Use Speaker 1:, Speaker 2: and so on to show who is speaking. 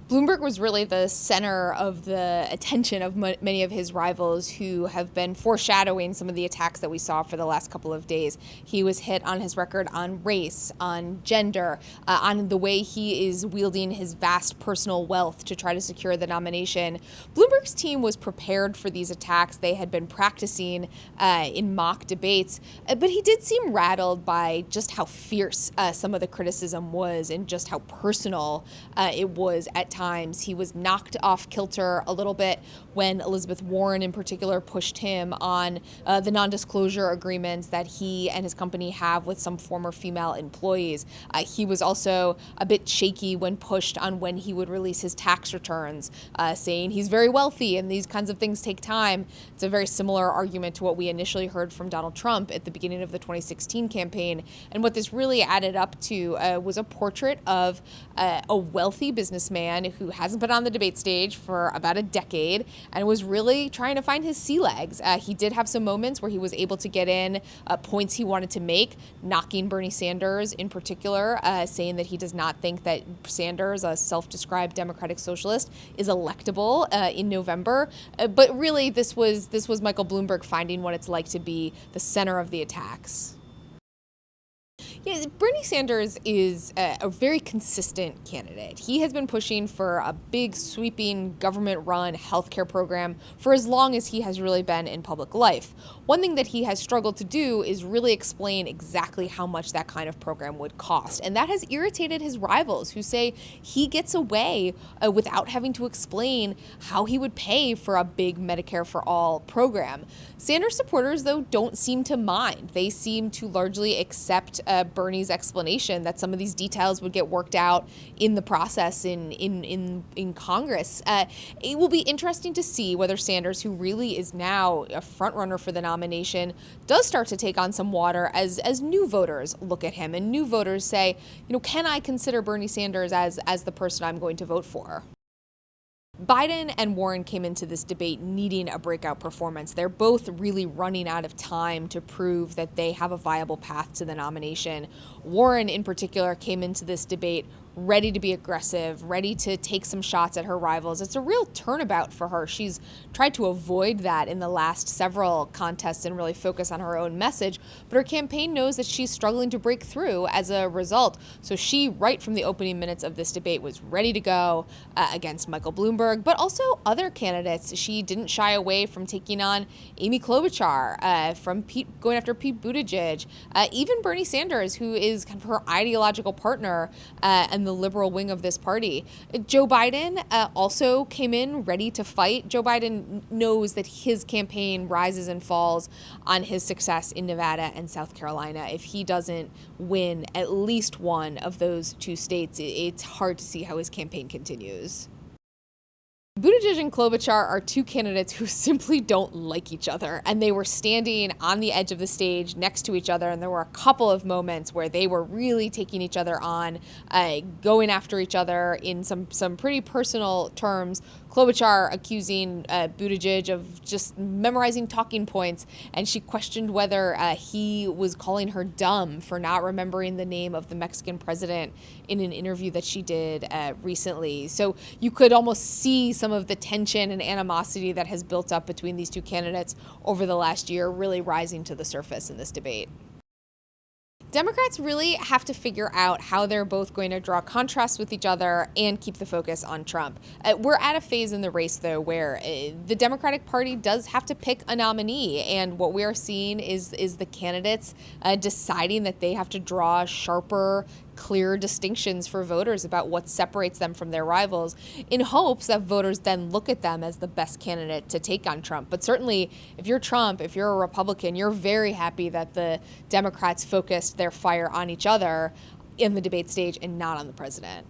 Speaker 1: Bloomberg was really the center of the attention of many of his rivals who have been foreshadowing some of the attacks that we saw for the last couple of days. He was hit on his record on race, on gender, on the way he is wielding his vast personal wealth to try to secure the nomination. Bloomberg's team was prepared for these attacks. They had been practicing in mock debates, but he did seem rattled by just how fierce some of the criticism was and just how personal it was at times. He was knocked off kilter a little bit when Elizabeth Warren in particular pushed him on the non-disclosure agreements that he and his company have with some former female employees. He was also a bit shaky when pushed on when he would release his tax returns, saying he's very wealthy and these kinds of things take time. It's a very similar argument to what we initially heard from Donald Trump at the beginning of the 2016 campaign. And what this really added up to was a portrait of a wealthy businessman who hasn't been on the debate stage for about a decade and was really trying to find his sea legs. He did have some moments where he was able to get in points he wanted to make, knocking Bernie Sanders in particular, saying that he does not think that Sanders, a self-described democratic socialist, is electable in November. But really, this was Michael Bloomberg finding what it's like to be the center of the attacks. Yeah, Bernie Sanders is a very consistent candidate. He has been pushing for a big, sweeping, government-run healthcare program for as long as he has really been in public life. One thing that he has struggled to do is really explain exactly how much that kind of program would cost. And that has irritated his rivals who say he gets away without having to explain how he would pay for a big Medicare for All program. Sanders supporters, though, don't seem to mind. They seem to largely accept Bernie's explanation that some of these details would get worked out in the process in Congress. It will be interesting to see whether Sanders, who really is now a frontrunner for the nomination, does start to take on some water as new voters look at him and new voters say, can I consider Bernie Sanders as the person I'm going to vote for? Biden and Warren came into this debate needing a breakout performance. They're both really running out of time to prove that they have a viable path to the nomination. Warren, in particular, came into this debate ready to be aggressive, ready to take some shots at her rivals. It's a real turnabout for her. She's tried to avoid that in the last several contests and really focus on her own message, but her campaign knows that she's struggling to break through as a result. So she, right from the opening minutes of this debate, was ready to go against Michael Bloomberg, but also other candidates. She didn't shy away from taking on Amy Klobuchar, from going after Pete Buttigieg, even Bernie Sanders, who is kind of her ideological partner and the liberal wing of this party. Joe Biden also came in ready to fight. Joe Biden knows that his campaign rises and falls on his success in Nevada and South Carolina. If he doesn't win at least one of those two states, it's hard to see how his campaign continues. Buttigieg and Klobuchar are two candidates who simply don't like each other, and they were standing on the edge of the stage next to each other, and there were a couple of moments where they were really taking each other on, going after each other in some pretty personal terms. Klobuchar accusing Buttigieg of just memorizing talking points, and she questioned whether he was calling her dumb for not remembering the name of the Mexican president in an interview that she did recently. So you could almost see some of the tension and animosity that has built up between these two candidates over the last year really rising to the surface in this debate. Democrats really have to figure out how they're both going to draw contrasts with each other and keep the focus on Trump. We're at a phase in the race, though, where the Democratic Party does have to pick a nominee. And what we are seeing is the candidates deciding that they have to draw sharper, clear distinctions for voters about what separates them from their rivals in hopes that voters then look at them as the best candidate to take on Trump. But certainly, if you're Trump, if you're a Republican, you're very happy that the Democrats focused their fire on each other in the debate stage and not on the president.